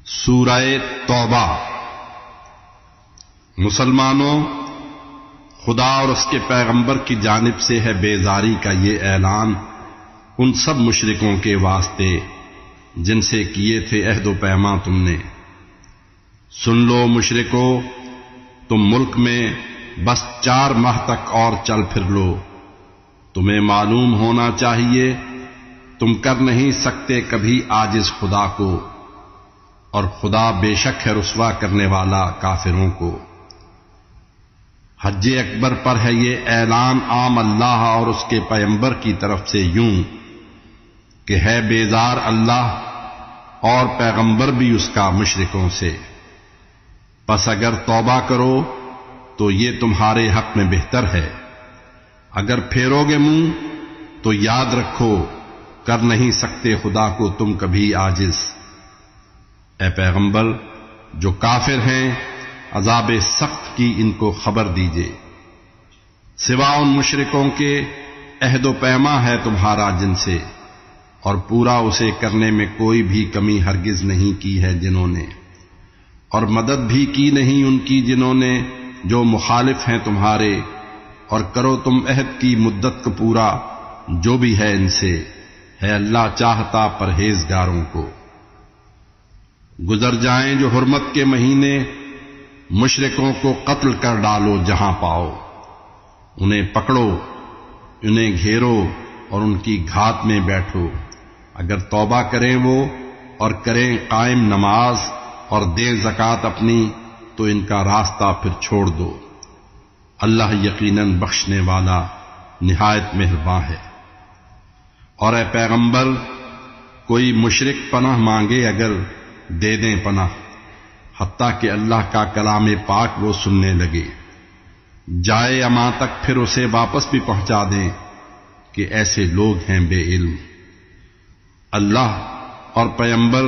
سورہ توبہ۔ مسلمانوں، خدا اور اس کے پیغمبر کی جانب سے ہے بیزاری کا یہ اعلان ان سب مشرکوں کے واسطے جن سے کیے تھے عہد و پیمان تم نے۔ سن لو مشرکو، تم ملک میں بس 4 ماہ تک اور چل پھر لو۔ تمہیں معلوم ہونا چاہیے تم کر نہیں سکتے کبھی عاجز خدا کو، اور خدا بے شک ہے رسوا کرنے والا کافروں کو۔ حج اکبر پر ہے یہ اعلان عام اللہ اور اس کے پیغمبر کی طرف سے یوں کہ ہے بیزار اللہ اور پیغمبر بھی اس کا مشرکوں سے۔ پس اگر توبہ کرو تو یہ تمہارے حق میں بہتر ہے، اگر پھیرو گے منہ تو یاد رکھو کر نہیں سکتے خدا کو تم کبھی عاجز۔ اے پیغمبر، جو کافر ہیں عذاب سخت کی ان کو خبر دیجئے۔ سوا ان مشرکوں کے عہد و پیما ہے تمہارا جن سے، اور پورا اسے کرنے میں کوئی بھی کمی ہرگز نہیں کی ہے جنہوں نے، اور مدد بھی کی نہیں ان کی جنہوں نے جو مخالف ہیں تمہارے، اور کرو تم عہد کی مدت کو پورا جو بھی ہے ان سے، ہے اللہ چاہتا پرہیزگاروں کو۔ گزر جائیں جو حرمت کے مہینے، مشرکوں کو قتل کر ڈالو جہاں پاؤ۔ انہیں پکڑو، انہیں گھیرو اور ان کی گھات میں بیٹھو۔ اگر توبہ کریں وہ اور کریں قائم نماز اور دیں زکوٰۃ اپنی تو ان کا راستہ پھر چھوڑ دو۔ اللہ یقیناً بخشنے والا نہایت مہرباں ہے۔ اور اے پیغمبر، کوئی مشرک پناہ مانگے اگر دے دیں پناہ، حتیٰ کہ اللہ کا کلام پاک وہ سننے لگے، جائے اما تک پھر اسے واپس بھی پہنچا دیں کہ ایسے لوگ ہیں بے علم۔ اللہ اور پیغمبر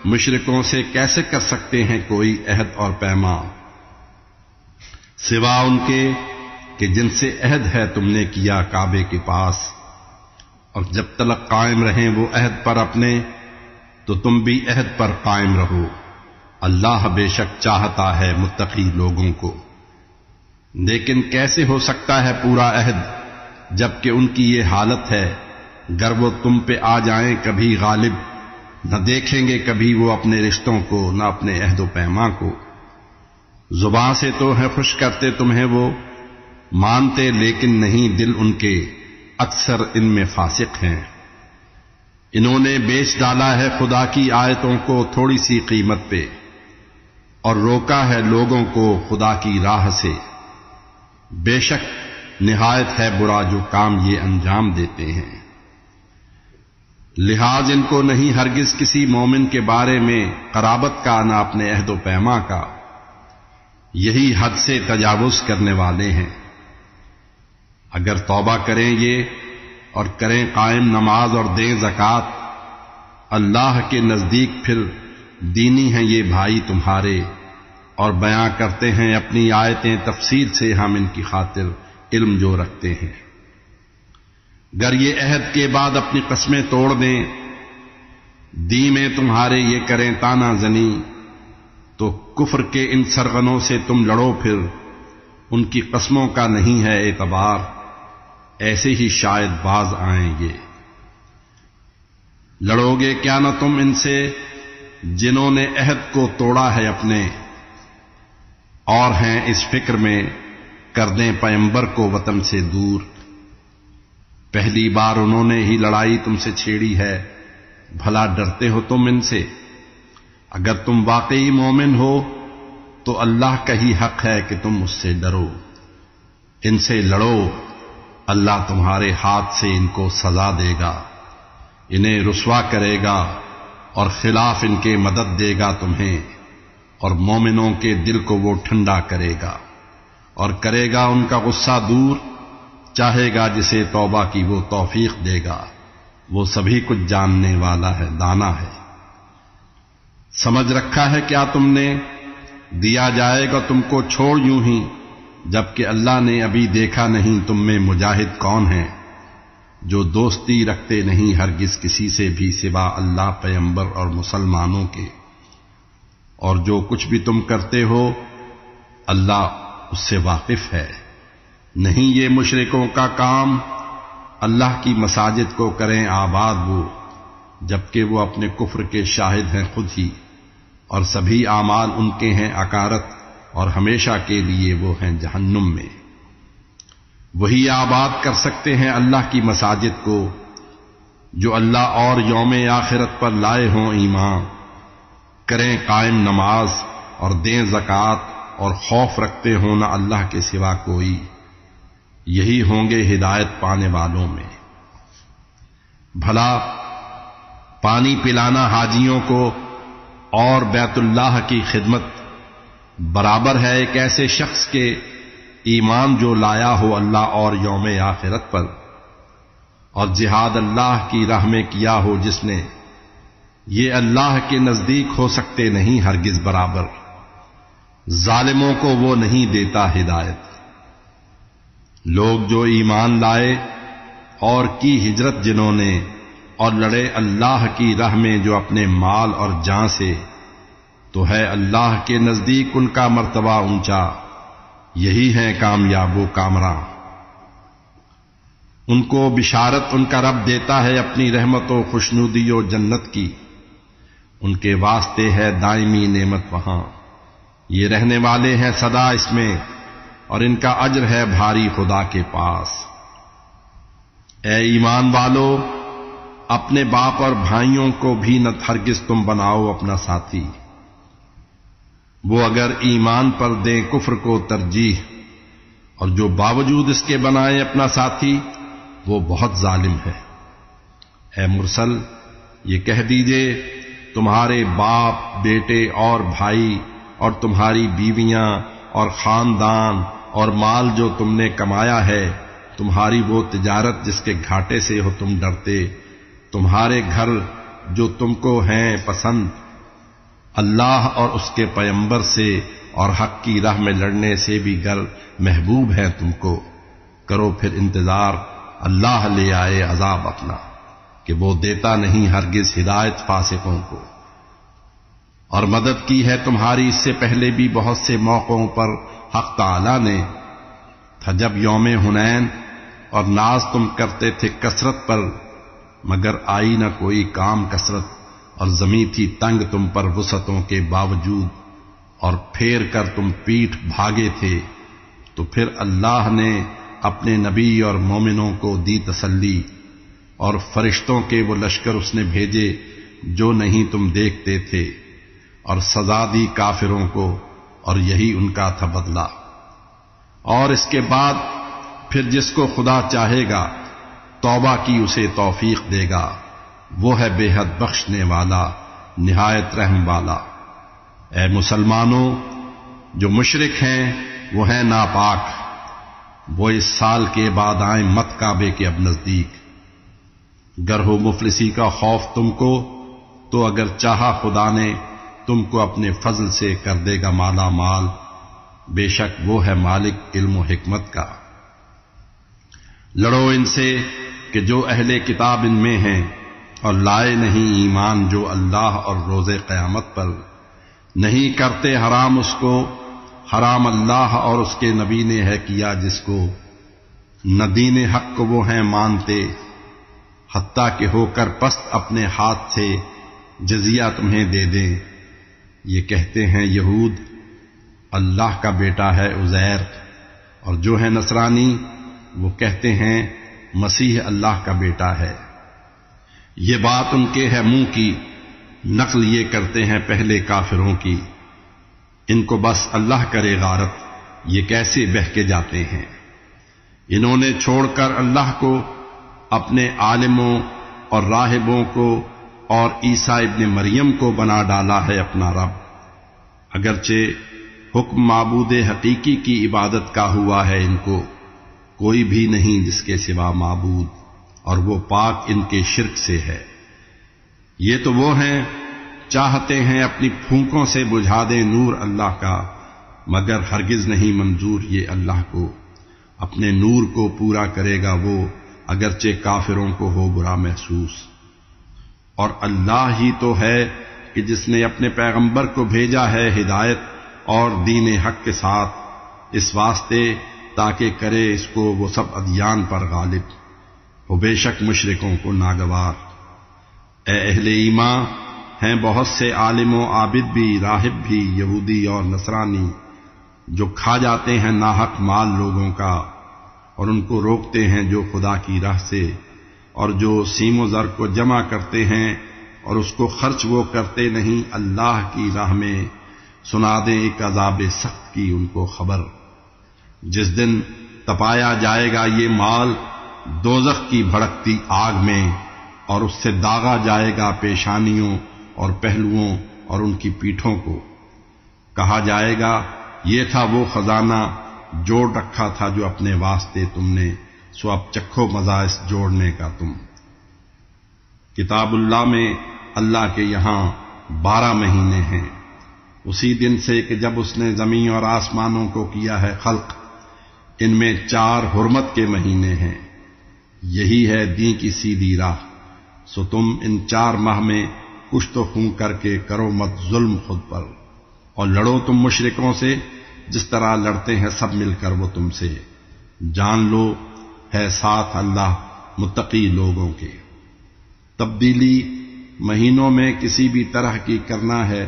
مشرکوں سے کیسے کر سکتے ہیں کوئی عہد اور پیمان، سوا ان کے کہ جن سے عہد ہے تم نے کیا کعبے کے پاس، اور جب تلک قائم رہیں وہ عہد پر اپنے تو تم بھی عہد پر قائم رہو۔ اللہ بے شک چاہتا ہے متقی لوگوں کو۔ لیکن کیسے ہو سکتا ہے پورا عہد جبکہ ان کی یہ حالت ہے، گر وہ تم پہ آ جائیں کبھی غالب نہ دیکھیں گے کبھی وہ اپنے رشتوں کو نہ اپنے عہد و پیمان کو۔ زباں سے تو ہے خوش کرتے تمہیں وہ، مانتے لیکن نہیں دل ان کے، اکثر ان میں فاسق ہیں۔ انہوں نے بیچ ڈالا ہے خدا کی آیتوں کو تھوڑی سی قیمت پہ، اور روکا ہے لوگوں کو خدا کی راہ سے۔ بے شک نہایت ہے برا جو کام یہ انجام دیتے ہیں۔ لحاظ ان کو نہیں ہرگز کسی مومن کے بارے میں قرابت کا نہ اپنے عہد و پیما کا، یہی حد سے تجاوز کرنے والے ہیں۔ اگر توبہ کریں یہ اور کریں قائم نماز اور دیں زکوٰۃ، اللہ کے نزدیک پھر دینی ہیں یہ بھائی تمہارے، اور بیان کرتے ہیں اپنی آیتیں تفصیل سے ہم ان کی خاطر علم جو رکھتے ہیں۔ گر یہ عہد کے بعد اپنی قسمیں توڑ دیں، دی میں تمہارے یہ کریں تانا زنی، تو کفر کے ان سرغنوں سے تم لڑو پھر، ان کی قسموں کا نہیں ہے اعتبار، ایسے ہی شاید باز آئیں یہ۔ لڑو گے کیا نہ تم ان سے جنہوں نے عہد کو توڑا ہے اپنے، اور ہیں اس فکر میں کر دیں پیغمبر کو وطن سے دور۔ پہلی بار انہوں نے ہی لڑائی تم سے چھیڑی ہے، بھلا ڈرتے ہو تم ان سے؟ اگر تم واقعی مومن ہو تو اللہ کا ہی حق ہے کہ تم اس سے ڈرو۔ ان سے لڑو، اللہ تمہارے ہاتھ سے ان کو سزا دے گا، انہیں رسوا کرے گا اور خلاف ان کے مدد دے گا تمہیں، اور مومنوں کے دل کو وہ ٹھنڈا کرے گا اور کرے گا ان کا غصہ دور، چاہے گا جسے توبہ کی وہ توفیق دے گا، وہ سبھی کچھ جاننے والا ہے، دانا ہے۔ سمجھ رکھا ہے کیا تم نے دیا جائے گا تم کو چھوڑ یوں ہی، جبکہ اللہ نے ابھی دیکھا نہیں تم میں مجاہد کون ہیں جو دوستی رکھتے نہیں ہرگز کسی سے بھی سوا اللہ پیغمبر اور مسلمانوں کے، اور جو کچھ بھی تم کرتے ہو اللہ اس سے واقف ہے۔ نہیں یہ مشرکوں کا کام، اللہ کی مساجد کو کریں آباد وہ، جبکہ وہ اپنے کفر کے شاہد ہیں خود ہی، اور سبھی اعمال ان کے ہیں عکارت، اور ہمیشہ کے لیے وہ ہیں جہنم میں۔ وہی آباد کر سکتے ہیں اللہ کی مساجد کو جو اللہ اور یوم آخرت پر لائے ہوں ایمان، کریں قائم نماز اور دیں زکوٰۃ، اور خوف رکھتے ہوں نہ اللہ کے سوا کوئی، یہی ہوں گے ہدایت پانے والوں میں۔ بھلا پانی پلانا حاجیوں کو اور بیت اللہ کی خدمت برابر ہے ایک ایسے شخص کے ایمان جو لایا ہو اللہ اور یوم آخرت پر، اور جہاد اللہ کی راہ میں کیا ہو جس نے؟ یہ اللہ کے نزدیک ہو سکتے نہیں ہرگز برابر، ظالموں کو وہ نہیں دیتا ہدایت۔ لوگ جو ایمان لائے اور کی ہجرت جنہوں نے، اور لڑے اللہ کی راہ میں جو اپنے مال اور جان سے، تو ہے اللہ کے نزدیک ان کا مرتبہ اونچا، یہی ہیں کامیاب و کامراں۔ ان کو بشارت ان کا رب دیتا ہے اپنی رحمت و خوشنودی و جنت کی، ان کے واسطے ہے دائمی نعمت وہاں، یہ رہنے والے ہیں سدا اس میں، اور ان کا اجر ہے بھاری خدا کے پاس۔ اے ایمان والو، اپنے باپ اور بھائیوں کو بھی نہ ہرگز تم بناؤ اپنا ساتھی، وہ اگر ایمان پر دیں کفر کو ترجیح، اور جو باوجود اس کے بنائے اپنا ساتھی، وہ بہت ظالم ہے۔ اے مرسل، یہ کہہ دیجئے تمہارے باپ، بیٹے اور بھائی، اور تمہاری بیویاں اور خاندان اور مال جو تم نے کمایا ہے، تمہاری وہ تجارت جس کے گھاٹے سے ہو تم ڈرتے، تمہارے گھر جو تم کو ہیں پسند، اللہ اور اس کے پیغمبر سے اور حق کی راہ میں لڑنے سے بھی گر محبوب ہے تم کو، کرو پھر انتظار، اللہ لے آئے عذاب اپنا، کہ وہ دیتا نہیں ہرگز ہدایت فاسقوں کو۔ اور مدد کی ہے تمہاری اس سے پہلے بھی بہت سے موقعوں پر حق تعالی نے، تھا جب یوم حنین اور ناز تم کرتے تھے کثرت پر، مگر آئی نہ کوئی کام کثرت، اور زمین تھی تنگ تم پر وسعتوں کے باوجود، اور پھیر کر تم پیٹھ بھاگے تھے، تو پھر اللہ نے اپنے نبی اور مومنوں کو دی تسلی، اور فرشتوں کے وہ لشکر اس نے بھیجے جو نہیں تم دیکھتے تھے، اور سزا دی کافروں کو، اور یہی ان کا تھا بدلہ۔ اور اس کے بعد پھر جس کو خدا چاہے گا توبہ کی اسے توفیق دے گا، وہ ہے بے حد بخشنے والا، نہایت رحم والا۔ اے مسلمانوں، جو مشرک ہیں وہ ہیں ناپاک، وہ اس سال کے بعد آئیں مت کعبے کے اب نزدیک۔ گر ہو مفلسی کا خوف تم کو، تو اگر چاہا خدا نے تم کو اپنے فضل سے کر دے گا مالا مال، بے شک وہ ہے مالک علم و حکمت کا۔ لڑو ان سے کہ جو اہل کتاب ان میں ہیں، اور لائے نہیں ایمان جو اللہ اور روز قیامت پر، نہیں کرتے حرام اس کو، حرام اللہ اور اس کے نبی نے ہے کیا جس کو، نہ دین حق کو وہ ہیں مانتے، حتیٰ کہ ہو کر پست اپنے ہاتھ سے جزیہ تمہیں دے دیں۔ یہ کہتے ہیں یہود اللہ کا بیٹا ہے عزیر، اور جو ہے نصرانی وہ کہتے ہیں مسیح اللہ کا بیٹا ہے۔ یہ بات ان کے ہے منہ کی، نقل یہ کرتے ہیں پہلے کافروں کی، ان کو بس اللہ کرے غارت، یہ کیسے بہہ کے جاتے ہیں۔ انہوں نے چھوڑ کر اللہ کو اپنے عالموں اور راہبوں کو اور عیسیٰ ابن مریم کو بنا ڈالا ہے اپنا رب، اگرچہ حکم معبود حقیقی کی عبادت کا ہوا ہے ان کو، کوئی بھی نہیں جس کے سوا معبود، اور وہ پاک ان کے شرک سے ہے۔ یہ تو وہ ہیں چاہتے ہیں اپنی پھونکوں سے بجھا دیں نور اللہ کا، مگر ہرگز نہیں منظور یہ اللہ کو، اپنے نور کو پورا کرے گا وہ، اگرچہ کافروں کو ہو برا محسوس۔ اور اللہ ہی تو ہے کہ جس نے اپنے پیغمبر کو بھیجا ہے ہدایت اور دین حق کے ساتھ، اس واسطے تاکہ کرے اس کو وہ سب ادیان پر غالب، وہ بے شک مشرکوں کو ناگوار۔ اے اہل ایمان، ہیں بہت سے عالم و عابد بھی، راہب بھی، یہودی اور نصرانی، جو کھا جاتے ہیں ناحق مال لوگوں کا اور ان کو روکتے ہیں جو خدا کی راہ سے، اور جو سیم و زر کو جمع کرتے ہیں اور اس کو خرچ وہ کرتے نہیں اللہ کی راہ میں، سنا دیں ایک عذاب سخت کی ان کو خبر۔ جس دن تپایا جائے گا یہ مال دوزخ کی بھڑکتی آگ میں، اور اس سے داغا جائے گا پیشانیوں اور پہلوؤں اور ان کی پیٹھوں کو۔ کہا جائے گا یہ تھا وہ خزانہ جوڑ رکھا تھا جو اپنے واسطے تم نے، سو اب چکھو مزہ اس جوڑنے کا تم۔ کتاب اللہ میں اللہ کے یہاں 12 مہینے ہیں، اسی دن سے کہ جب اس نے زمین اور آسمانوں کو کیا ہے خلق، ان میں 4 حرمت کے مہینے ہیں، یہی ہے دین کی سیدھی راہ۔ سو تم ان 4 ماہ میں کشت و خون کر کے کرو مت ظلم خود پر، اور لڑو تم مشرکوں سے جس طرح لڑتے ہیں سب مل کر وہ تم سے، جان لو ہے ساتھ اللہ متقی لوگوں کے۔ تبدیلی مہینوں میں کسی بھی طرح کی کرنا ہے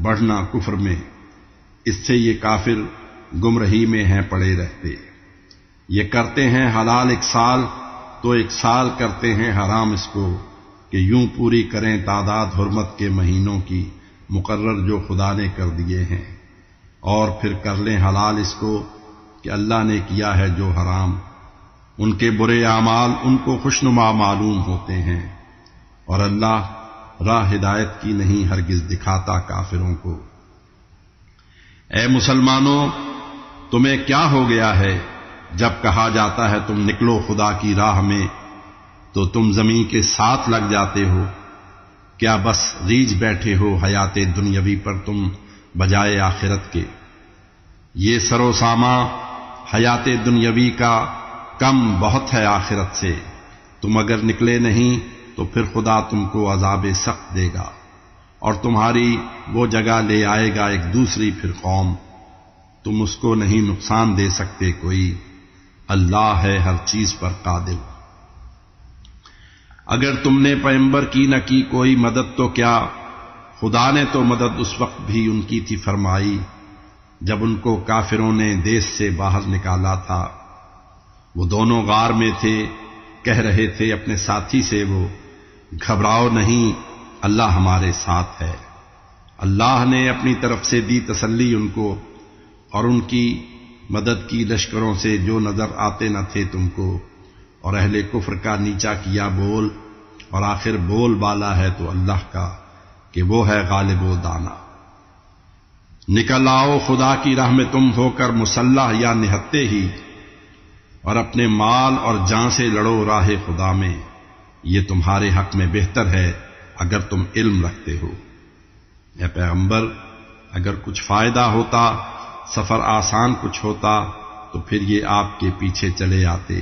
بڑھنا کفر میں، اس سے یہ کافر گمراہی میں ہیں پڑے رہتے۔ یہ کرتے ہیں حلال 1 سال تو 1 سال کرتے ہیں حرام اس کو، کہ یوں پوری کریں تعداد حرمت کے مہینوں کی مقرر جو خدا نے کر دیے ہیں، اور پھر کر لیں حلال اس کو کہ اللہ نے کیا ہے جو حرام۔ ان کے برے اعمال ان کو خوشنما معلوم ہوتے ہیں، اور اللہ راہ ہدایت کی نہیں ہرگز دکھاتا کافروں کو۔ اے مسلمانوں، تمہیں کیا ہو گیا ہے جب کہا جاتا ہے تم نکلو خدا کی راہ میں تو تم زمین کے ساتھ لگ جاتے ہو؟ کیا بس ریجھ بیٹھے ہو حیات دنیاوی پر تم بجائے آخرت کے؟ یہ سر و ساما حیات دنیاوی کا کم بہت ہے آخرت سے، تم اگر نکلے نہیں تو پھر خدا تم کو عذاب سخت دے گا، اور تمہاری وہ جگہ لے آئے گا ایک دوسری پھر قوم، تم اس کو نہیں نقصان دے سکتے کوئی، اللہ ہے ہر چیز پر قادر۔ اگر تم نے پیغمبر کی نہ کی کوئی مدد تو کیا، خدا نے تو مدد اس وقت بھی ان کی تھی فرمائی جب ان کو کافروں نے دیس سے باہر نکالا تھا۔ وہ دونوں غار میں تھے، کہہ رہے تھے اپنے ساتھی سے وہ، گھبراؤ نہیں، اللہ ہمارے ساتھ ہے۔ اللہ نے اپنی طرف سے دی تسلی ان کو، اور ان کی مدد کی لشکروں سے جو نظر آتے نہ تھے تم کو، اور اہل کفر کا نیچا کیا بول، اور آخر بول بالا ہے تو اللہ کا کہ وہ ہے غالب و دانا۔ نکل آؤ خدا کی راہ میں تم ہو کر مسلح یا نہتے ہی، اور اپنے مال اور جان سے لڑو راہ خدا میں، یہ تمہارے حق میں بہتر ہے اگر تم علم رکھتے ہو۔ اے پیغمبر، اگر کچھ فائدہ ہوتا، سفر آسان کچھ ہوتا تو پھر یہ آپ کے پیچھے چلے آتے،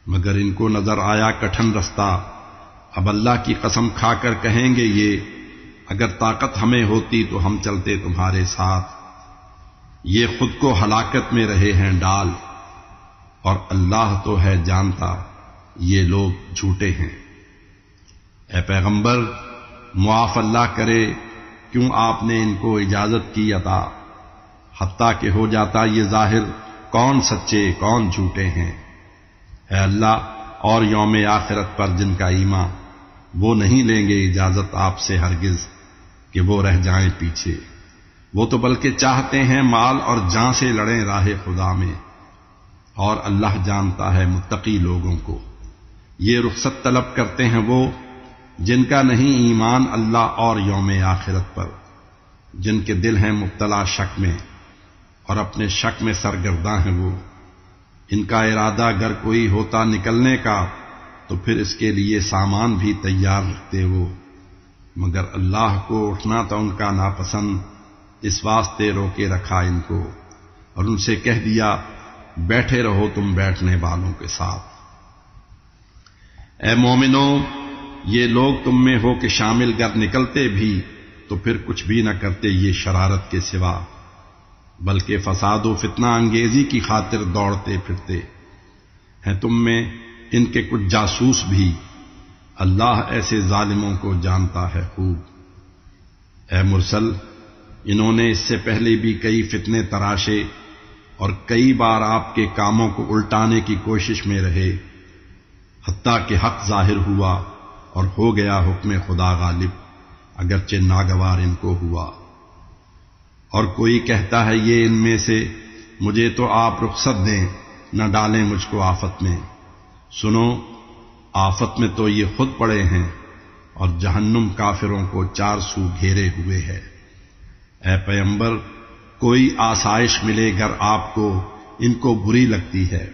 مگر ان کو نظر آیا کٹھن رستہ، اب اللہ کی قسم کھا کر کہیں گے یہ، اگر طاقت ہمیں ہوتی تو ہم چلتے تمہارے ساتھ، یہ خود کو ہلاکت میں رہے ہیں ڈال، اور اللہ تو ہے جانتا یہ لوگ جھوٹے ہیں۔ اے پیغمبر، معاف اللہ کرے، کیوں آپ نے ان کو اجازت کی عطا، حتیٰ کہ ہو جاتا یہ ظاہر کون سچے کون جھوٹے ہیں۔ اے اللہ اور یوم آخرت پر جن کا ایمان، وہ نہیں لیں گے اجازت آپ سے ہرگز کہ وہ رہ جائیں پیچھے، وہ تو بلکہ چاہتے ہیں مال اور جان سے لڑیں راہ خدا میں، اور اللہ جانتا ہے متقی لوگوں کو۔ یہ رخصت طلب کرتے ہیں وہ جن کا نہیں ایمان اللہ اور یوم آخرت پر، جن کے دل ہیں مبتلا شک میں اور اپنے شک میں سرگرداں ہیں وہ۔ ان کا ارادہ اگر کوئی ہوتا نکلنے کا تو پھر اس کے لیے سامان بھی تیار رکھتے وہ، مگر اللہ کو اٹھنا تھا ان کا ناپسند، اس واسطے روکے رکھا ان کو، اور ان سے کہہ دیا بیٹھے رہو تم بیٹھنے والوں کے ساتھ۔ اے مومنو، یہ لوگ تم میں ہو کہ شامل گر نکلتے بھی تو پھر کچھ بھی نہ کرتے یہ شرارت کے سوا، بلکہ فساد و فتنہ انگیزی کی خاطر دوڑتے پھرتے ہیں۔ تم میں ان کے کچھ جاسوس بھی، اللہ ایسے ظالموں کو جانتا ہے خوب۔ اے مرسل، انہوں نے اس سے پہلے بھی کئی فتنے تراشے اور کئی بار آپ کے کاموں کو الٹانے کی کوشش میں رہے، حتیٰ کہ حق ظاہر ہوا اور ہو گیا حکم خدا غالب، اگرچہ ناگوار ان کو ہوا۔ اور کوئی کہتا ہے یہ ان میں سے، مجھے تو آپ رخصت دیں، نہ ڈالیں مجھ کو آفت میں۔ سنو، آفت میں تو یہ خود پڑے ہیں، اور جہنم کافروں کو چار سو گھیرے ہوئے ہے۔ اے پیغمبر، کوئی آسائش ملے گر آپ کو ان کو بری لگتی ہے،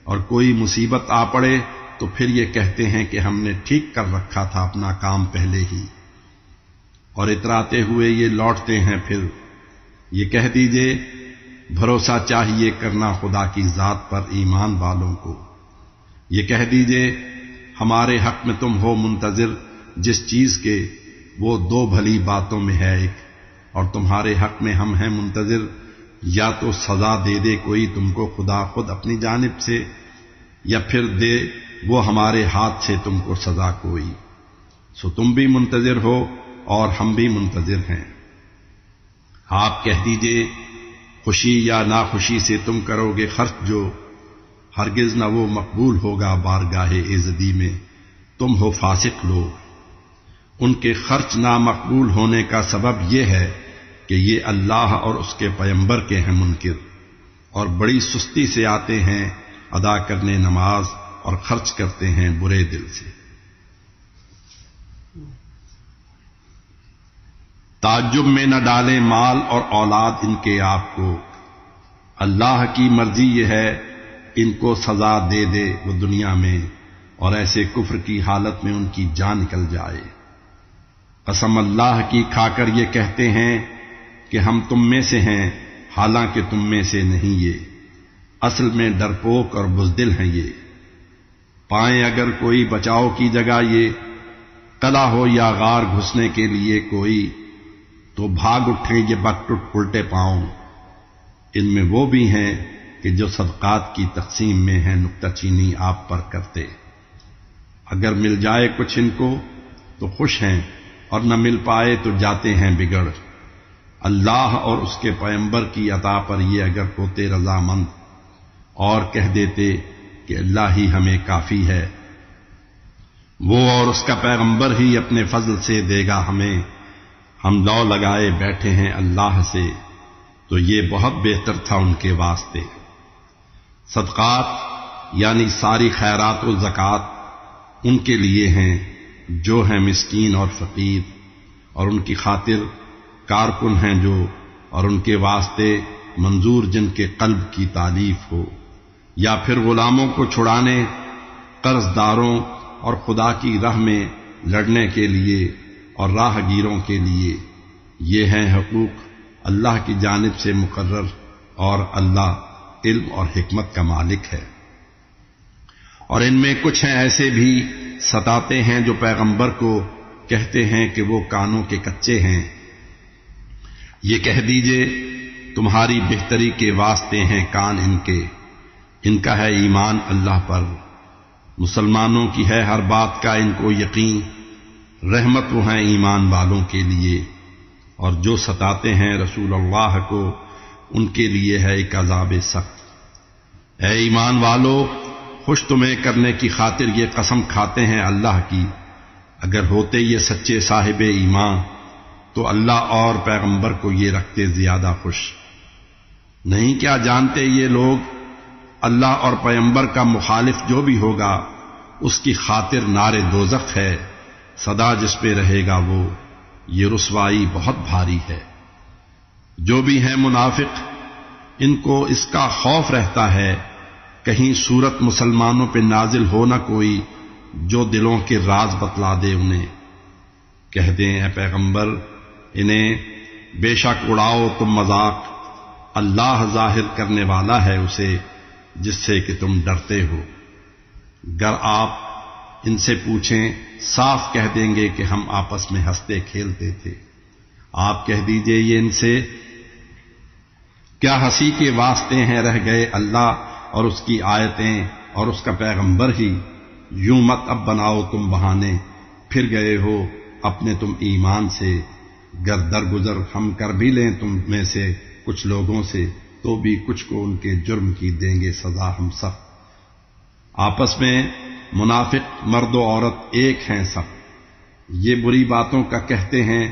اور کوئی مصیبت آ پڑے تو پھر یہ کہتے ہیں کہ ہم نے ٹھیک کر رکھا تھا اپنا کام پہلے ہی، اور اتراتے ہوئے یہ لوٹتے ہیں۔ پھر یہ کہہ دیجئے، بھروسہ چاہیے کرنا خدا کی ذات پر ایمان والوں کو۔ یہ کہہ دیجئے، ہمارے حق میں تم ہو منتظر جس چیز کے، وہ دو بھلی باتوں میں ہے ایک، اور تمہارے حق میں ہم ہیں منتظر، یا تو سزا دے دے کوئی تم کو خدا خود اپنی جانب سے، یا پھر دے وہ ہمارے ہاتھ سے تم کو سزا کوئی۔ سو تم بھی منتظر ہو اور ہم بھی منتظر ہیں۔ آپ کہہ دیجئے، خوشی یا ناخوشی سے تم کرو گے خرچ جو، ہرگز نہ وہ مقبول ہوگا بارگاہ عزتی میں، تم ہو فاسق لوگ۔ ان کے خرچ نامقبول ہونے کا سبب یہ ہے کہ یہ اللہ اور اس کے پیغمبر کے ہیں منکر، اور بڑی سستی سے آتے ہیں ادا کرنے نماز اور خرچ کرتے ہیں برے دل سے۔ تعجب میں نہ ڈالیں مال اور اولاد ان کے آپ کو، اللہ کی مرضی یہ ہے ان کو سزا دے دے وہ دنیا میں، اور ایسے کفر کی حالت میں ان کی جان نکل جائے۔ قسم اللہ کی کھا کر یہ کہتے ہیں کہ ہم تم میں سے ہیں، حالانکہ تم میں سے نہیں، یہ اصل میں ڈرپوک اور بزدل ہیں۔ یہ پائیں اگر کوئی بچاؤ کی جگہ، یہ قلعہ ہو یا غار گھسنے کے لیے کوئی، تو بھاگ اٹھیں یہ بکٹٹ الٹے پاؤں۔ ان میں وہ بھی ہیں کہ جو صدقات کی تقسیم میں ہیں نکتہ چینی آپ پر کرتے، اگر مل جائے کچھ ان کو تو خوش ہیں، اور نہ مل پائے تو جاتے ہیں بگڑ۔ اللہ اور اس کے پیغمبر کی عطا پر یہ اگر ہوتے رضامند، اور کہہ دیتے کہ اللہ ہی ہمیں کافی ہے، وہ اور اس کا پیغمبر ہی اپنے فضل سے دے گا ہمیں، ہم لو لگائے بیٹھے ہیں اللہ سے، تو یہ بہت بہتر تھا ان کے واسطے۔ صدقات یعنی ساری خیرات و زکوٰۃ ان کے لیے ہیں جو ہیں مسکین اور فقیر، اور ان کی خاطر کارکن ہیں جو، اور ان کے واسطے منظور جن کے قلب کی تالیف ہو، یا پھر غلاموں کو چھڑانے، قرض داروں اور خدا کی راہ میں لڑنے کے لیے، اور راہ گیروں کے لیے۔ یہ ہیں حقوق اللہ کی جانب سے مقرر، اور اللہ علم اور حکمت کا مالک ہے۔ اور ان میں کچھ ہیں ایسے بھی ستاتے ہیں جو پیغمبر کو کہتے ہیں کہ وہ کانوں کے کچے ہیں۔ یہ کہہ دیجئے، تمہاری بہتری کے واسطے ہیں کان ان کا ہے ایمان اللہ پر، مسلمانوں کی ہے ہر بات کا ان کو یقین، رحمت وہ ہیں ایمان والوں کے لیے، اور جو ستاتے ہیں رسول اللہ کو ان کے لیے ہے ایک عذاب سخت۔ اے ایمان والو، خوش تمہیں کرنے کی خاطر یہ قسم کھاتے ہیں اللہ کی، اگر ہوتے یہ سچے صاحب ایمان تو اللہ اور پیغمبر کو یہ رکھتے زیادہ خوش۔ نہیں کیا جانتے یہ لوگ اللہ اور پیغمبر کا مخالف جو بھی ہوگا اس کی خاطر نار دوزخ ہے، سدا جس پہ رہے گا وہ، یہ رسوائی بہت بھاری ہے۔ جو بھی ہیں منافق ان کو اس کا خوف رہتا ہے کہیں صورت مسلمانوں پہ نازل ہو نہ کوئی جو دلوں کے راز بتلا دے انہیں۔ کہہ دیں اے پیغمبر انہیں، بے شک اڑاؤ تم مذاق، اللہ ظاہر کرنے والا ہے اسے جس سے کہ تم ڈرتے ہو۔ گر آپ ان سے پوچھیں، صاف کہہ دیں گے کہ ہم آپس میں ہنستے کھیلتے تھے۔ آپ کہہ دیجئے یہ ان سے کیا ہنسی کے واسطے ہیں رہ گئے اللہ اور اس کی آیتیں اور اس کا پیغمبر ہی؟ یوں مت اب بناؤ تم بہانے، پھر گئے ہو اپنے تم ایمان سے۔ گر درگزر ہم کر بھی لیں تم میں سے کچھ لوگوں سے، تو بھی کچھ کو ان کے جرم کی دیں گے سزا ہم سخت۔ آپس میں منافق مرد و عورت ایک ہیں سب، یہ بری باتوں کا کہتے ہیں،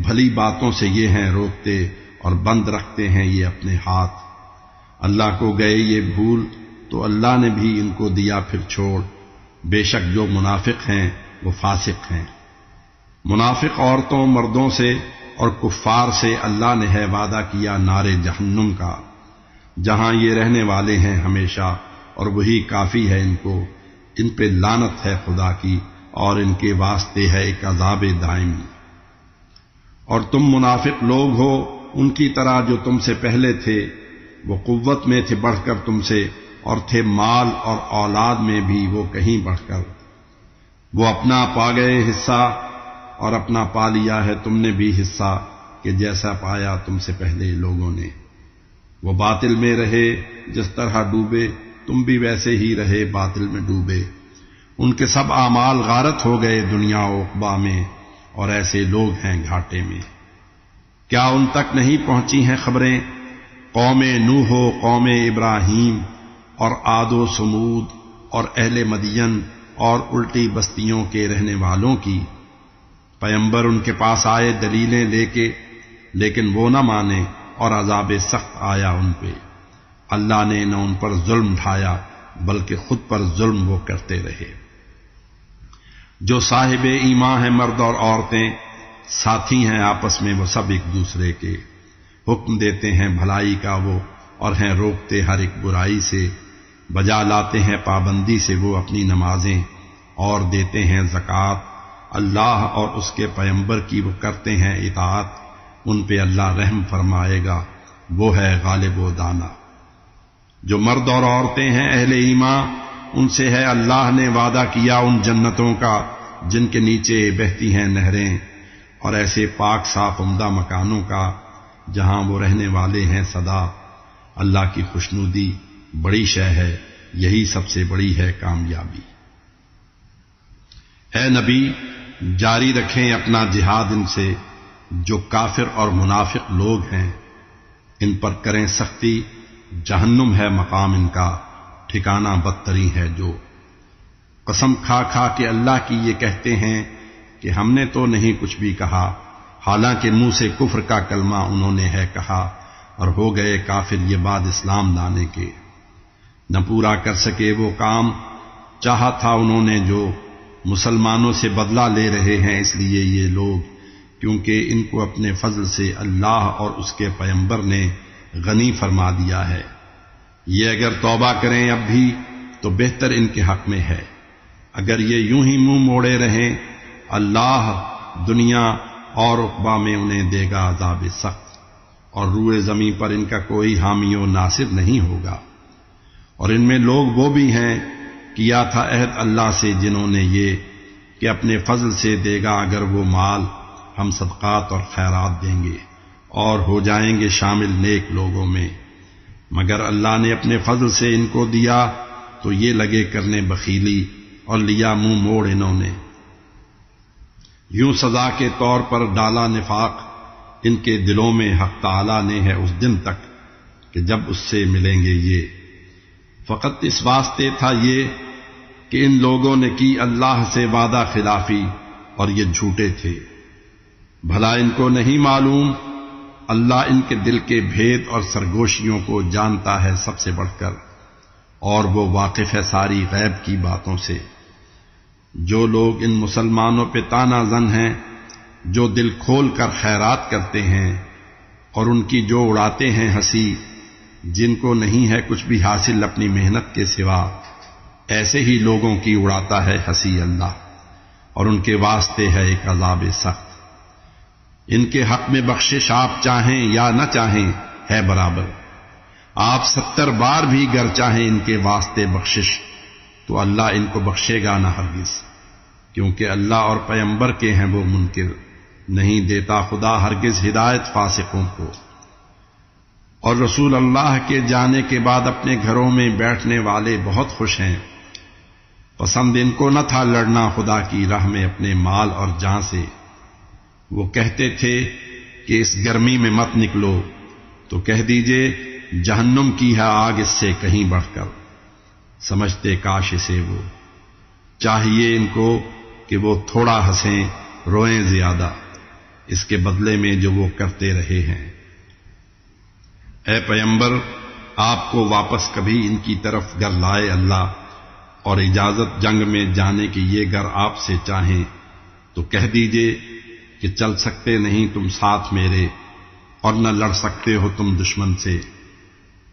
بھلی باتوں سے یہ ہیں روکتے، اور بند رکھتے ہیں یہ اپنے ہاتھ۔ اللہ کو گئے یہ بھول تو اللہ نے بھی ان کو دیا پھر چھوڑ، بے شک جو منافق ہیں وہ فاسق ہیں۔ منافق عورتوں مردوں سے اور کفار سے اللہ نے ہے وعدہ کیا نار جہنم کا، جہاں یہ رہنے والے ہیں ہمیشہ، اور وہی کافی ہے ان کو۔ ان پہ لعنت ہے خدا کی، اور ان کے واسطے ہے ایک عذاب دائمی۔ اور تم منافق لوگ ہو ان کی طرح جو تم سے پہلے تھے، وہ قوت میں تھے بڑھ کر تم سے، اور تھے مال اور اولاد میں بھی وہ کہیں بڑھ کر۔ وہ اپنا پا گئے حصہ اور اپنا پا لیا ہے تم نے بھی حصہ، کہ جیسا پایا تم سے پہلے لوگوں نے۔ وہ باطل میں رہے جس طرح ڈوبے، تم بھی ویسے ہی رہے باطل میں ڈوبے۔ ان کے سب اعمال غارت ہو گئے دنیا و عقبہ میں، اور ایسے لوگ ہیں گھاٹے میں۔ کیا ان تک نہیں پہنچی ہیں خبریں قوم نوح و قوم ابراہیم اور عاد و سمود اور اہل مدین اور الٹی بستیوں کے رہنے والوں کی؟ پیغمبر ان کے پاس آئے دلیلیں لے کے، لیکن وہ نہ مانے، اور عذاب سخت آیا ان پہ۔ اللہ نے نہ ان پر ظلم ڈھایا بلکہ خود پر ظلم وہ کرتے رہے۔ جو صاحب ایمان ہیں مرد اور عورتیں، ساتھی ہیں آپس میں وہ سب ایک دوسرے کے، حکم دیتے ہیں بھلائی کا وہ، اور ہیں روکتے ہر ایک برائی سے۔ بجا لاتے ہیں پابندی سے وہ اپنی نمازیں، اور دیتے ہیں زکوٰۃ۔ اللہ اور اس کے پیغمبر کی وہ کرتے ہیں اطاعت، ان پہ اللہ رحم فرمائے گا، وہ ہے غالب و دانا۔ جو مرد اور عورتیں ہیں اہل ایمان، ان سے ہے اللہ نے وعدہ کیا ان جنتوں کا جن کے نیچے بہتی ہیں نہریں، اور ایسے پاک صاف عمدہ مکانوں کا جہاں وہ رہنے والے ہیں سدا۔ اللہ کی خوشنودی بڑی شے ہے، یہی سب سے بڑی ہے کامیابی۔ اے نبی، جاری رکھیں اپنا جہاد ان سے، جو کافر اور منافق لوگ ہیں، ان پر کریں سختی، جہنم ہے مقام ان کا، ٹھکانہ بدترین ہے جو۔ قسم کھا کھا کے اللہ کی یہ کہتے ہیں کہ ہم نے تو نہیں کچھ بھی کہا، حالانکہ منہ سے کفر کا کلمہ انہوں نے ہے کہا، اور ہو گئے کافر یہ بعد اسلام لانے کے۔ نہ پورا کر سکے وہ کام چاہا تھا انہوں نے جو، مسلمانوں سے بدلہ لے رہے ہیں اس لیے یہ لوگ، کیونکہ ان کو اپنے فضل سے اللہ اور اس کے پیغمبر نے غنی فرما دیا ہے۔ یہ اگر توبہ کریں اب بھی تو بہتر ان کے حق میں ہے، اگر یہ یوں ہی منہ موڑے رہیں اللہ دنیا اور عقبہ میں انہیں دے گا عذاب سخت، اور روئے زمین پر ان کا کوئی حامی و ناصر نہیں ہوگا۔ اور ان میں لوگ وہ بھی ہیں کیا تھا عہد اللہ سے جنہوں نے یہ کہ اپنے فضل سے دے گا اگر وہ مال ہم صدقات اور خیرات دیں گے اور ہو جائیں گے شامل نیک لوگوں میں، مگر اللہ نے اپنے فضل سے ان کو دیا تو یہ لگے کرنے بخیلی اور لیا منہ موڑ انہوں نے۔ یوں سزا کے طور پر ڈالا نفاق ان کے دلوں میں حق تعالی نے ہے اس دن تک کہ جب اس سے ملیں گے یہ۔ فقط اس واسطے تھا یہ کہ ان لوگوں نے کی اللہ سے وعدہ خلافی اور یہ جھوٹے تھے۔ بھلا ان کو نہیں معلوم اللہ ان کے دل کے بھید اور سرگوشیوں کو جانتا ہے سب سے بڑھ کر، اور وہ واقف ہے ساری غیب کی باتوں سے۔ جو لوگ ان مسلمانوں پہ طعنہ زن ہیں، جو دل کھول کر خیرات کرتے ہیں، اور ان کی جو اڑاتے ہیں ہنسی، جن کو نہیں ہے کچھ بھی حاصل اپنی محنت کے سوا، ایسے ہی لوگوں کی اڑاتا ہے ہنسی اللہ، اور ان کے واسطے ہے ایک عذاب سخت۔ ان کے حق میں بخشش آپ چاہیں یا نہ چاہیں ہے برابر، آپ 70 بار بھی گر چاہیں ان کے واسطے بخشش تو اللہ ان کو بخشے گا نہ ہرگز۔ کیونکہ اللہ اور پیغمبر کے ہیں وہ منکر، نہیں دیتا خدا ہرگز ہدایت فاسقوں کو۔ اور رسول اللہ کے جانے کے بعد اپنے گھروں میں بیٹھنے والے بہت خوش ہیں۔ پسند ان کو نہ تھا لڑنا خدا کی راہ میں اپنے مال اور جان سے۔ وہ کہتے تھے کہ اس گرمی میں مت نکلو، تو کہہ دیجئے جہنم کی ہے آگ اس سے کہیں بڑھ کر، سمجھتے کاش اسے وہ۔ چاہیے ان کو کہ وہ تھوڑا ہنسیں روئیں زیادہ، اس کے بدلے میں جو وہ کرتے رہے ہیں۔ اے پیغمبر، آپ کو واپس کبھی ان کی طرف گر لائے اللہ اور اجازت جنگ میں جانے کی یہ گر آپ سے چاہیں تو کہہ دیجئے کہ چل سکتے نہیں تم ساتھ میرے اور نہ لڑ سکتے ہو تم دشمن سے۔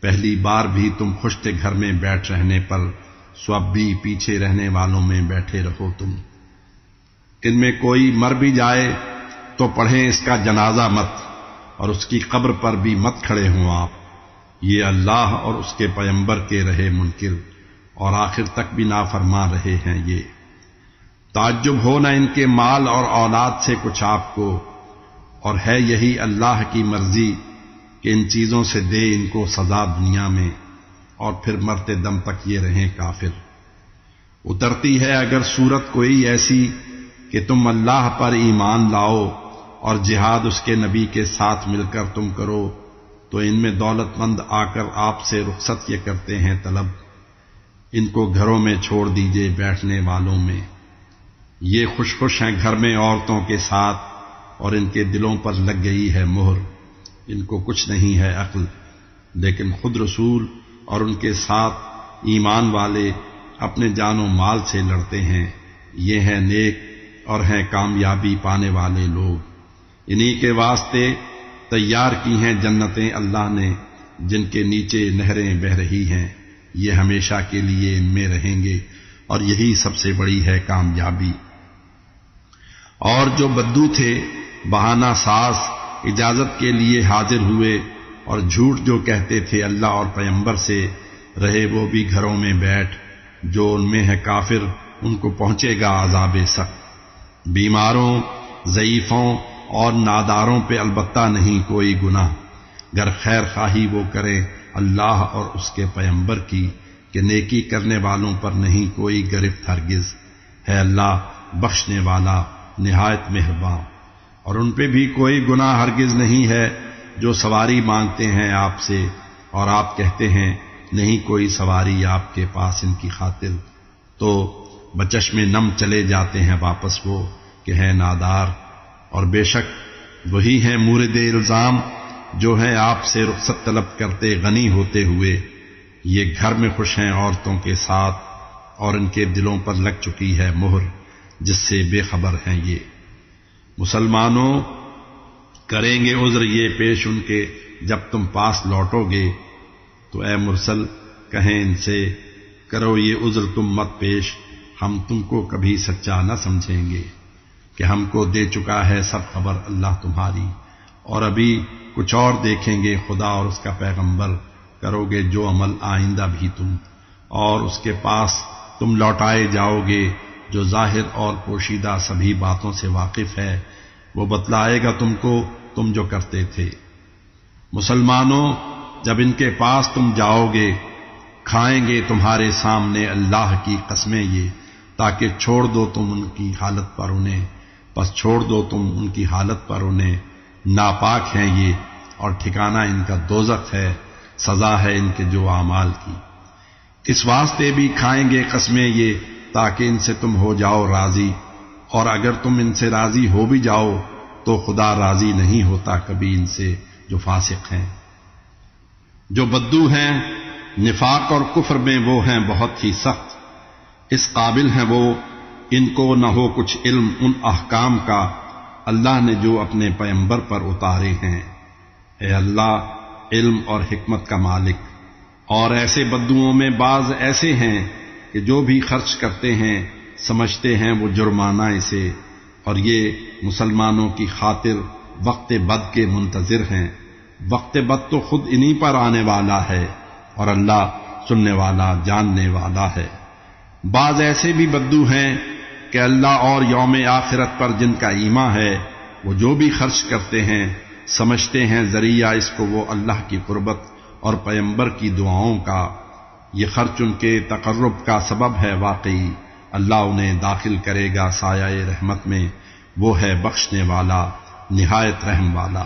پہلی بار بھی تم خوش تھے گھر میں بیٹھ رہنے پر، سو اب بھی پیچھے رہنے والوں میں بیٹھے رہو تم۔ ان میں کوئی مر بھی جائے تو پڑھیں اس کا جنازہ مت، اور اس کی قبر پر بھی مت کھڑے ہوں آپ۔ یہ اللہ اور اس کے پیغمبر کے رہے منکر، اور آخر تک بھی نافرمان رہے ہیں یہ۔ تعجب ہو نہ ان کے مال اور اولاد سے کچھ آپ کو، اور ہے یہی اللہ کی مرضی کہ ان چیزوں سے دے ان کو سزا دنیا میں، اور پھر مرتے دم تک یہ رہیں کافر۔ اترتی ہے اگر صورت کوئی ایسی کہ تم اللہ پر ایمان لاؤ اور جہاد اس کے نبی کے ساتھ مل کر تم کرو، تو ان میں دولت مند آ کر آپ سے رخصت یہ کرتے ہیں طلب، ان کو گھروں میں چھوڑ دیجئے بیٹھنے والوں میں۔ یہ خوش خوش ہیں گھر میں عورتوں کے ساتھ، اور ان کے دلوں پر لگ گئی ہے مہر، ان کو کچھ نہیں ہے عقل۔ لیکن خود رسول اور ان کے ساتھ ایمان والے اپنے جان و مال سے لڑتے ہیں، یہ ہیں نیک اور ہیں کامیابی پانے والے لوگ۔ انہی کے واسطے تیار کی ہیں جنتیں اللہ نے، جن کے نیچے نہریں بہ رہی ہیں، یہ ہمیشہ کے لیے ان میں رہیں گے، اور یہی سب سے بڑی ہے کامیابی۔ اور جو بدو تھے بہانہ ساز اجازت کے لیے حاضر ہوئے، اور جھوٹ جو کہتے تھے اللہ اور پیغمبر سے، رہے وہ بھی گھروں میں بیٹھ۔ جو ان میں ہے کافر ان کو پہنچے گا عذاب سخت۔ بیماروں، ضعیفوں اور ناداروں پہ البتہ نہیں کوئی گناہ، گر خیر خواہی وہ کریں اللہ اور اس کے پیغمبر کی، کہ نیکی کرنے والوں پر نہیں کوئی گرفت ہرگز، ہے اللہ بخشنے والا نہایت مہربان۔ اور ان پہ بھی کوئی گناہ ہرگز نہیں ہے جو سواری مانگتے ہیں آپ سے، اور آپ کہتے ہیں نہیں کوئی سواری آپ کے پاس ان کی خاطر، تو بچشم نم چلے جاتے ہیں واپس وہ کہ ہیں نادار۔ اور بے شک وہی ہیں مورد الزام جو ہیں آپ سے رخصت طلب کرتے غنی ہوتے ہوئے، یہ گھر میں خوش ہیں عورتوں کے ساتھ، اور ان کے دلوں پر لگ چکی ہے مہر جس سے بے خبر ہیں یہ۔ مسلمانوں، کریں گے عذر یہ پیش ان کے جب تم پاس لوٹو گے، تو اے مرسل کہیں ان سے کرو یہ عذر تم مت پیش، ہم تم کو کبھی سچا نہ سمجھیں گے، کہ ہم کو دے چکا ہے سب خبر اللہ تمہاری، اور ابھی کچھ اور دیکھیں گے خدا اور اس کا پیغمبر، کرو گے جو عمل آئندہ بھی تم، اور اس کے پاس تم لوٹائے جاؤ گے جو ظاہر اور پوشیدہ سبھی باتوں سے واقف ہے، وہ بتلائے گا تم کو تم جو کرتے تھے۔ مسلمانوں، جب ان کے پاس تم جاؤ گے، کھائیں گے تمہارے سامنے اللہ کی قسمیں یہ، تاکہ چھوڑ دو تم ان کی حالت پر انہیں، بس چھوڑ دو تم ان کی حالت پر انہیں، ناپاک ہیں یہ اور ٹھکانہ ان کا دوزخ ہے، سزا ہے ان کے جو اعمال کی۔ اس واسطے بھی کھائیں گے قسمیں یہ تاکہ ان سے تم ہو جاؤ راضی، اور اگر تم ان سے راضی ہو بھی جاؤ تو خدا راضی نہیں ہوتا کبھی ان سے جو فاسق ہیں۔ جو بدو ہیں نفاق اور کفر میں وہ ہیں بہت ہی سخت، اس قابل ہیں وہ ان کو نہ ہو کچھ علم ان احکام کا اللہ نے جو اپنے پیغمبر پر اتارے ہیں۔ اے اللہ علم اور حکمت کا مالک۔ اور ایسے بدوؤں میں بعض ایسے ہیں کہ جو بھی خرچ کرتے ہیں سمجھتے ہیں وہ جرمانہ اسے، اور یہ مسلمانوں کی خاطر وقت بد کے منتظر ہیں۔ وقت بد تو خود انہی پر آنے والا ہے، اور اللہ سننے والا جاننے والا ہے۔ بعض ایسے بھی بدو ہیں کہ کہ اللہ اور یوم آخرت پر جن کا ایمان ہے وہ جو بھی خرچ کرتے ہیں سمجھتے ہیں ذریعہ اس کو وہ اللہ کی قربت اور پیغمبر کی دعاؤں کا، یہ خرچ ان کے تقرب کا سبب ہے، واقعی اللہ انہیں داخل کرے گا سایہ رحمت میں، وہ ہے بخشنے والا نہایت رحم والا۔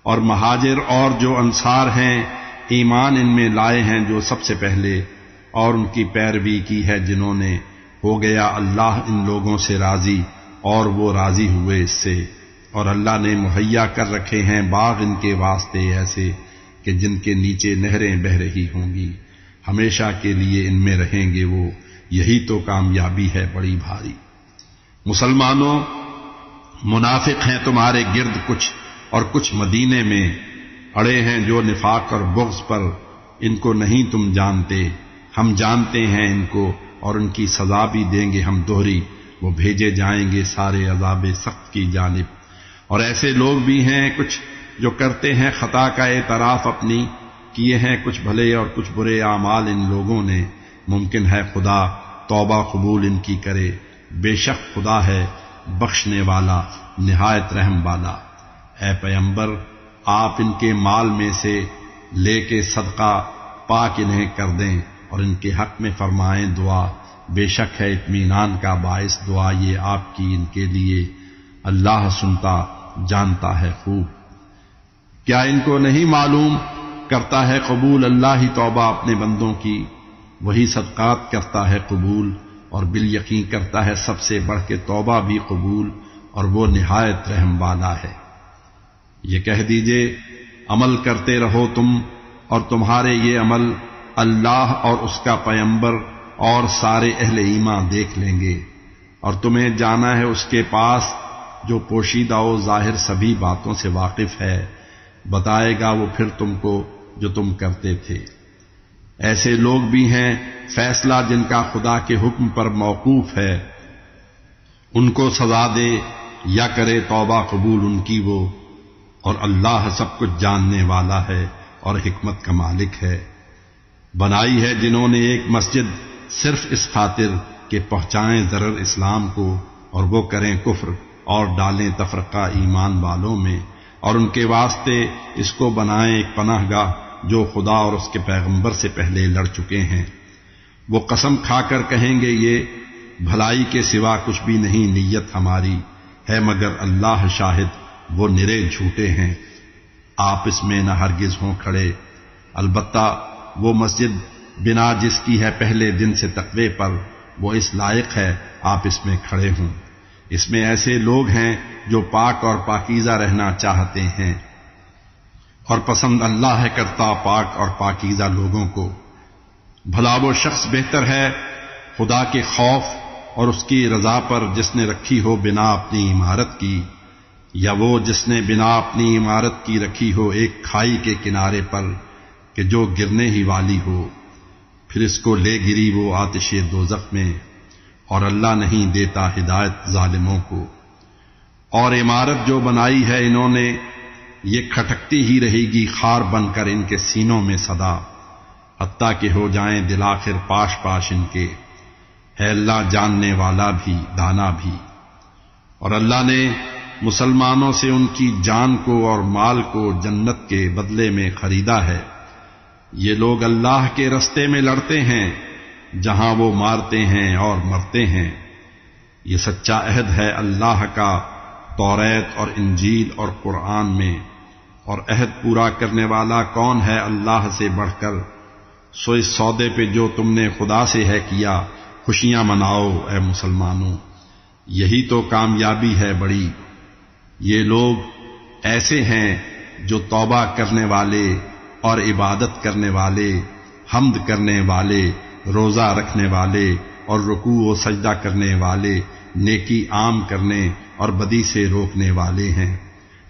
اور مہاجر اور جو انصار ہیں ایمان ان میں لائے ہیں جو سب سے پہلے، اور ان کی پیروی کی ہے جنہوں نے، ہو گیا اللہ ان لوگوں سے راضی اور وہ راضی ہوئے اس سے، اور اللہ نے مہیا کر رکھے ہیں باغ ان کے واسطے ایسے کہ جن کے نیچے نہریں بہہ رہی ہوں گی، ہمیشہ کے لیے ان میں رہیں گے وہ، یہی تو کامیابی ہے بڑی بھاری۔ مسلمانوں، منافق ہیں تمہارے گرد کچھ، اور کچھ مدینے میں اڑے ہیں جو نفاق اور بغض پر، ان کو نہیں تم جانتے، ہم جانتے ہیں ان کو، اور ان کی سزا بھی دیں گے ہم دوہری، وہ بھیجے جائیں گے سارے عذاب سخت کی جانب۔ اور ایسے لوگ بھی ہیں کچھ جو کرتے ہیں خطا کا اعتراف اپنی، کیے ہیں کچھ بھلے اور کچھ برے اعمال ان لوگوں نے، ممکن ہے خدا توبہ قبول ان کی کرے، بے شک خدا ہے بخشنے والا نہایت رحم والا۔ اے پیغمبر، آپ ان کے مال میں سے لے کے صدقہ پاک انہیں کر دیں اور ان کے حق میں فرمائیں دعا، بے شک ہے اطمینان کا باعث دعا یہ آپ کی ان کے لیے، اللہ سنتا جانتا ہے خوب۔ کیا ان کو نہیں معلوم کرتا ہے قبول اللہ ہی توبہ اپنے بندوں کی، وہی صدقات کرتا ہے قبول، اور بالیقین کرتا ہے سب سے بڑھ کے توبہ بھی قبول، اور وہ نہایت رحم والا ہے۔ یہ کہہ دیجئے عمل کرتے رہو تم، اور تمہارے یہ عمل اللہ اور اس کا پیغمبر اور سارے اہل ایمان دیکھ لیں گے، اور تمہیں جانا ہے اس کے پاس جو پوشیدہ و ظاہر سبھی باتوں سے واقف ہے، بتائے گا وہ پھر تم کو جو تم کرتے تھے۔ ایسے لوگ بھی ہیں فیصلہ جن کا خدا کے حکم پر موقوف ہے، ان کو سزا دے یا کرے توبہ قبول ان کی وہ، اور اللہ سب کچھ جاننے والا ہے اور حکمت کا مالک ہے۔ بنائی ہے جنہوں نے ایک مسجد صرف اس خاطر کہ پہنچائیں ضرر اسلام کو، اور وہ کریں کفر اور ڈالیں تفرقہ ایمان والوں میں، اور ان کے واسطے اس کو بنائیں ایک پناہ گاہ جو خدا اور اس کے پیغمبر سے پہلے لڑ چکے ہیں۔ وہ قسم کھا کر کہیں گے یہ بھلائی کے سوا کچھ بھی نہیں نیت ہماری ہے، مگر اللہ شاہد وہ نرے جھوٹے ہیں، آپ اس میں نہ ہرگز ہوں کھڑے۔ البتہ وہ مسجد بنا جس کی ہے پہلے دن سے تقوی پر، وہ اس لائق ہے آپ اس میں کھڑے ہوں۔ اس میں ایسے لوگ ہیں جو پاک اور پاکیزہ رہنا چاہتے ہیں، اور پسند اللہ ہے کرتا پاک اور پاکیزہ لوگوں کو۔ بھلا وہ شخص بہتر ہے خدا کے خوف اور اس کی رضا پر جس نے رکھی ہو بنا اپنی عمارت کی، یا وہ جس نے بنا اپنی عمارت کی رکھی ہو ایک کھائی کے کنارے پر کہ جو گرنے ہی والی ہو، پھر اس کو لے گری وہ آتش دوزخ میں، اور اللہ نہیں دیتا ہدایت ظالموں کو۔ اور عمارت جو بنائی ہے انہوں نے یہ کھٹکتی ہی رہے گی خار بن کر ان کے سینوں میں سدا، حتیٰ کہ ہو جائیں دل آخر پاش پاش ان کے، ہے اللہ جاننے والا بھی دانا بھی۔ اور اللہ نے مسلمانوں سے ان کی جان کو اور مال کو جنت کے بدلے میں خریدا ہے۔ یہ لوگ اللہ کے رستے میں لڑتے ہیں جہاں وہ مارتے ہیں اور مرتے ہیں۔ یہ سچا عہد ہے اللہ کا توریت اور انجیل اور قرآن میں، اور عہد پورا کرنے والا کون ہے اللہ سے بڑھ کر؟ سو اس سودے پہ جو تم نے خدا سے ہے کیا خوشیاں مناؤ اے مسلمانوں، یہی تو کامیابی ہے بڑی۔ یہ لوگ ایسے ہیں جو توبہ کرنے والے اور عبادت کرنے والے، حمد کرنے والے، روزہ رکھنے والے اور رکوع و سجدہ کرنے والے، نیکی عام کرنے اور بدی سے روکنے والے ہیں،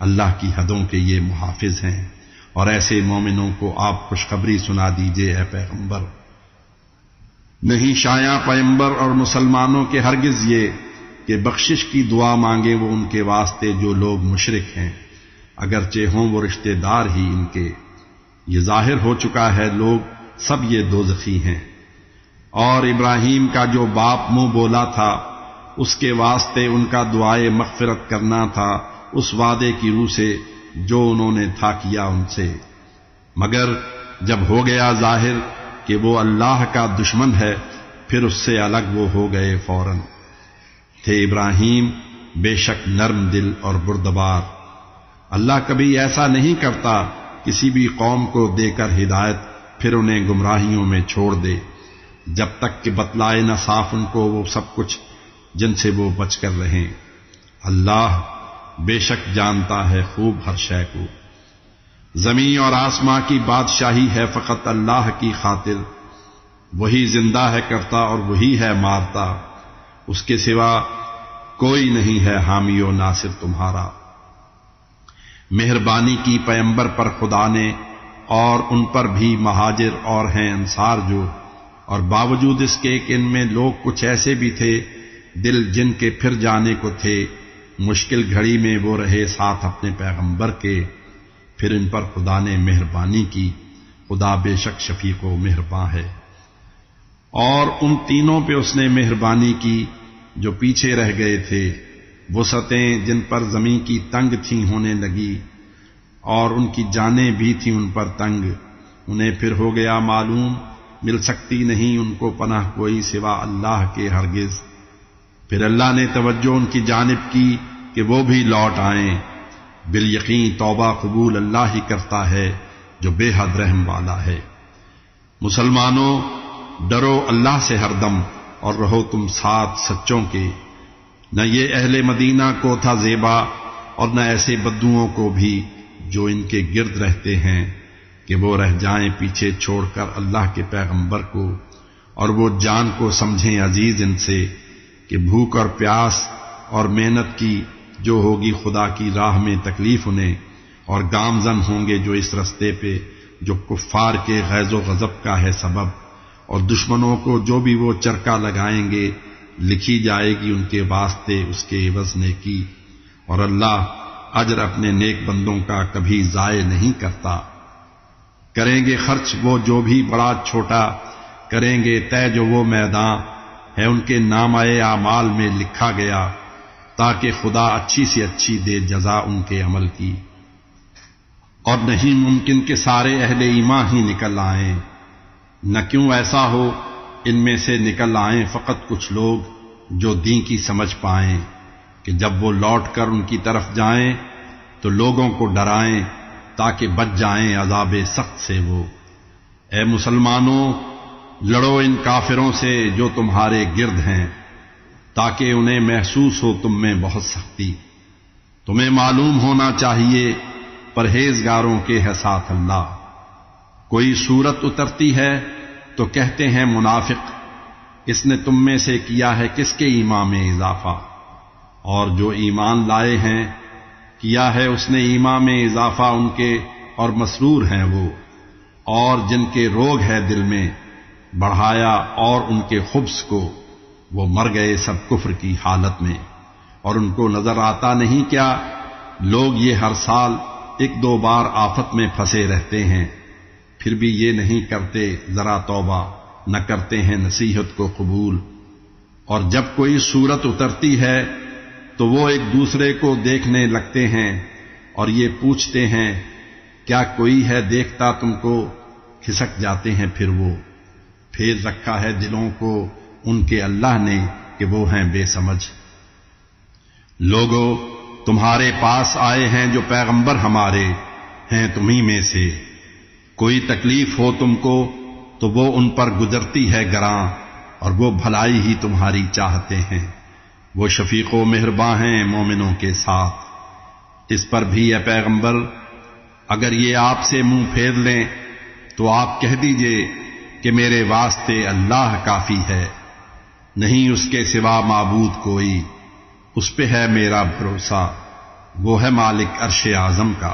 اللہ کی حدوں کے یہ محافظ ہیں۔ اور ایسے مومنوں کو آپ خوشخبری سنا دیجئے اے پیغمبر۔ نہیں شایع پیغمبر اور مسلمانوں کے ہرگز یہ کہ بخشش کی دعا مانگے وہ ان کے واسطے جو لوگ مشرک ہیں، اگرچہ ہوں وہ رشتے دار ہی ان کے۔ یہ ظاہر ہو چکا ہے لوگ سب یہ دوزخی ہیں۔ اور ابراہیم کا جو باپ منہ بولا تھا اس کے واسطے ان کا دعائے مغفرت کرنا تھا اس وعدے کی روح سے جو انہوں نے تھا کیا ان سے، مگر جب ہو گیا ظاہر کہ وہ اللہ کا دشمن ہے پھر اس سے الگ وہ ہو گئے فوراً۔ تھے ابراہیم بے شک نرم دل اور بردبار۔ اللہ کبھی ایسا نہیں کرتا کسی بھی قوم کو دے کر ہدایت پھر انہیں گمراہیوں میں چھوڑ دے، جب تک کہ بتلائے نہ صاف ان کو وہ سب کچھ جن سے وہ بچ کر رہیں۔ اللہ بے شک جانتا ہے خوب ہر شے کو۔ زمین اور آسماں کی بادشاہی ہے فقط اللہ کی خاطر، وہی زندہ ہے کرتا اور وہی ہے مارتا، اس کے سوا کوئی نہیں ہے حامی و ناصر تمہارا۔ مہربانی کی پیغمبر پر خدا نے، اور ان پر بھی مہاجر اور ہیں انصار جو، اور باوجود اس کے کہ ان میں لوگ کچھ ایسے بھی تھے دل جن کے پھر جانے کو تھے، مشکل گھڑی میں وہ رہے ساتھ اپنے پیغمبر کے، پھر ان پر خدا نے مہربانی کی، خدا بے شک شفیق و مہرباں ہے۔ اور ان تینوں پہ اس نے مہربانی کی جو پیچھے رہ گئے تھے، وسعتیں جن پر زمین کی تنگ تھیں ہونے لگی، اور ان کی جانیں بھی تھیں ان پر تنگ، انہیں پھر ہو گیا معلوم مل سکتی نہیں ان کو پناہ کوئی سوا اللہ کے ہرگز۔ پھر اللہ نے توجہ ان کی جانب کی کہ وہ بھی لوٹ آئیں، بالیقین توبہ قبول اللہ ہی کرتا ہے جو بے حد رحم والا ہے۔ مسلمانوں ڈرو اللہ سے ہر دم اور رہو تم ساتھ سچوں کے۔ نہ یہ اہل مدینہ کو تھا زیبا اور نہ ایسے بدوؤں کو بھی جو ان کے گرد رہتے ہیں کہ وہ رہ جائیں پیچھے چھوڑ کر اللہ کے پیغمبر کو، اور وہ جان کو سمجھیں عزیز ان سے کہ بھوک اور پیاس اور محنت کی جو ہوگی خدا کی راہ میں تکلیف انہیں، اور گامزن ہوں گے جو اس رستے پہ جو کفار کے غیظ و غضب کا ہے سبب، اور دشمنوں کو جو بھی وہ چرکا لگائیں گے لکھی جائے گی ان کے واسطے اس کے عوض نیکی، اور اللہ اجر اپنے نیک بندوں کا کبھی ضائع نہیں کرتا۔ کریں گے خرچ وہ جو بھی بڑا چھوٹا، کریں گے طے جو وہ میداں ہے ان کے نامہ اعمال میں لکھا گیا، تاکہ خدا اچھی سے اچھی دے جزا ان کے عمل کی۔ اور نہیں ممکن کہ سارے اہل ایمان ہی نکل آئیں، نہ کیوں ایسا ہو ان میں سے نکل آئیں فقط کچھ لوگ جو دین کی سمجھ پائیں، کہ جب وہ لوٹ کر ان کی طرف جائیں تو لوگوں کو ڈرائیں تاکہ بچ جائیں عذاب سخت سے وہ۔ اے مسلمانوں لڑو ان کافروں سے جو تمہارے گرد ہیں، تاکہ انہیں محسوس ہو تم میں بہت سختی۔ تمہیں معلوم ہونا چاہیے پرہیزگاروں کے ہے ساتھ اللہ۔ کوئی صورت اترتی ہے تو کہتے ہیں منافق، اس نے تم میں سے کیا ہے کس کے ایمان میں اضافہ، اور جو ایمان لائے ہیں کیا ہے اس نے ایمان میں اضافہ ان کے، اور مسرور ہیں وہ، اور جن کے روگ ہے دل میں بڑھایا اور ان کے خبث کو، وہ مر گئے سب کفر کی حالت میں۔ اور ان کو نظر آتا نہیں کیا لوگ یہ ہر سال ایک دو بار آفت میں پھنسے رہتے ہیں، پھر بھی یہ نہیں کرتے ذرا توبہ، نہ کرتے ہیں نصیحت کو قبول۔ اور جب کوئی صورت اترتی ہے تو وہ ایک دوسرے کو دیکھنے لگتے ہیں اور یہ پوچھتے ہیں کیا کوئی ہے دیکھتا تم کو، کھسک جاتے ہیں پھر وہ۔ پھیر رکھا ہے دلوں کو ان کے اللہ نے کہ وہ ہیں بے سمجھ۔ لوگو تمہارے پاس آئے ہیں جو پیغمبر ہمارے ہیں تمہیں میں سے، کوئی تکلیف ہو تم کو تو وہ ان پر گزرتی ہے گراں، اور وہ بھلائی ہی تمہاری چاہتے ہیں، وہ شفیق و مہرباں ہیں مومنوں کے ساتھ۔ اس پر بھی اے پیغمبر اگر یہ آپ سے منہ پھیر لیں تو آپ کہہ دیجئے کہ میرے واسطے اللہ کافی ہے، نہیں اس کے سوا معبود کوئی، اس پہ ہے میرا بھروسہ، وہ ہے مالک عرش اعظم کا۔